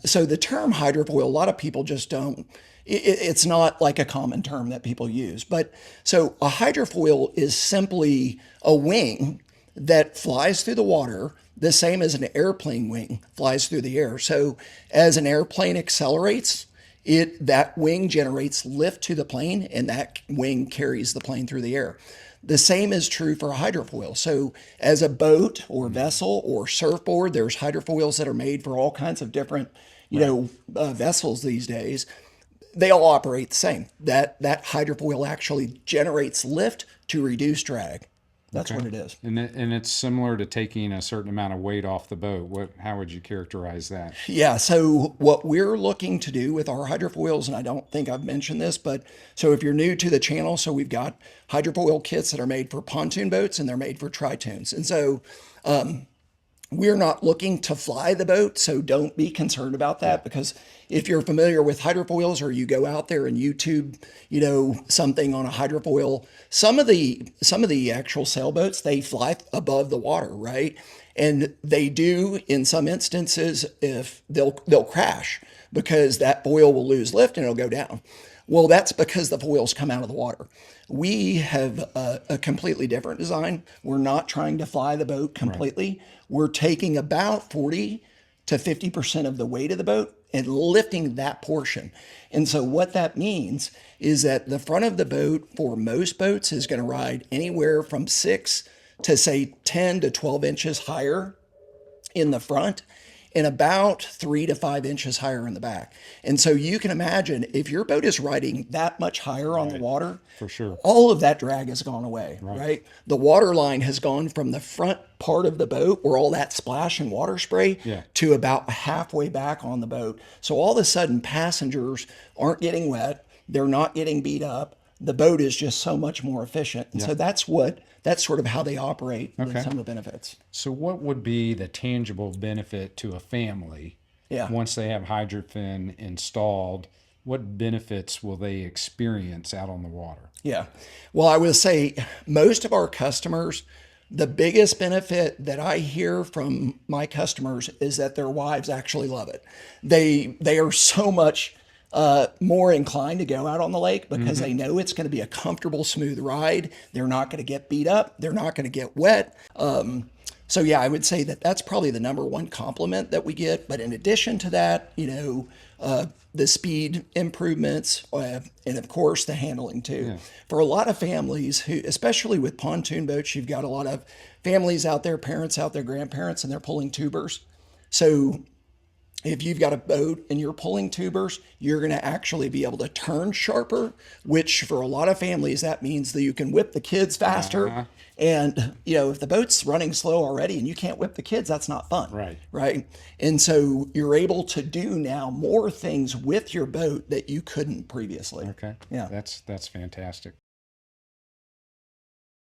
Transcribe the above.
So the term hydrofoil, a lot of people just don't, it's not like a common term that people use. But so a hydrofoil is simply a wing that flies through the water, the same as an airplane wing flies through the air. So as an airplane accelerates, that wing generates lift to the plane, and that wing carries the plane through the air. The same is true for a hydrofoil. So as a boat or vessel or surfboard, there's hydrofoils that are made for all kinds of different, Right. vessels these days. They all operate the same. That hydrofoil actually generates lift to reduce drag. That's Okay. what it is. And it's similar to taking a certain amount of weight off the boat. How would you characterize that? Yeah, so what we're looking to do with our hydrofoils, and I don't think I've mentioned this, but so if you're new to the channel, so we've got hydrofoil kits that are made for pontoon boats and they're made for tritoons. And so we're not looking to fly the boat, so don't be concerned about Yeah. that, because if you're familiar with hydrofoils or you go out there and YouTube, something on a hydrofoil, some of the actual sailboats, they fly above the water, right? And they do in some instances, if they'll crash because that foil will lose lift and it'll go down. Well, that's because the foils come out of the water. We have a completely different design. We're not trying to fly the boat Right. completely. We're taking about 40 to 50% of the weight of the boat and lifting that portion. And so what that means is that the front of the boat for most boats is going to ride anywhere from 6 to say 10 to 12 inches higher in the front and about 3 to 5 inches higher in the back. And so you can imagine if your boat is riding that much higher on the Right. water, For sure. all of that drag has gone away, Right. right? The water line has gone from the front part of the boat where all that splash and water spray Yeah. to about halfway back on the boat. So all of a sudden, passengers aren't getting wet, they're not getting beat up. The boat is just so much more efficient. And Yeah. so that's sort of how they operate with Okay. some of the benefits. So, what would be the tangible benefit to a family Yeah. once they have Hydrofin installed? What benefits will they experience out on the water? Yeah. Well, I will say most of our customers, the biggest benefit that I hear from my customers is that their wives actually love it. They are so much more inclined to go out on the lake because they know it's going to be a comfortable, smooth ride. They're not going to get beat up. They're not going to get wet. So yeah, I would say that that's probably the number one compliment that we get. But in addition to that, the speed improvements, and of course the handling too. Yeah. For a lot of families who, especially with pontoon boats, you've got a lot of families out there, parents out there, grandparents, and they're pulling tubers. So if you've got a boat and you're pulling tubers, you're going to actually be able to turn sharper, which for a lot of families, that means that you can whip the kids faster. Uh-huh. And, if the boat's running slow already and you can't whip the kids, that's not fun. Right. Right. And so you're able to do now more things with your boat that you couldn't previously. Okay. Yeah. That's fantastic.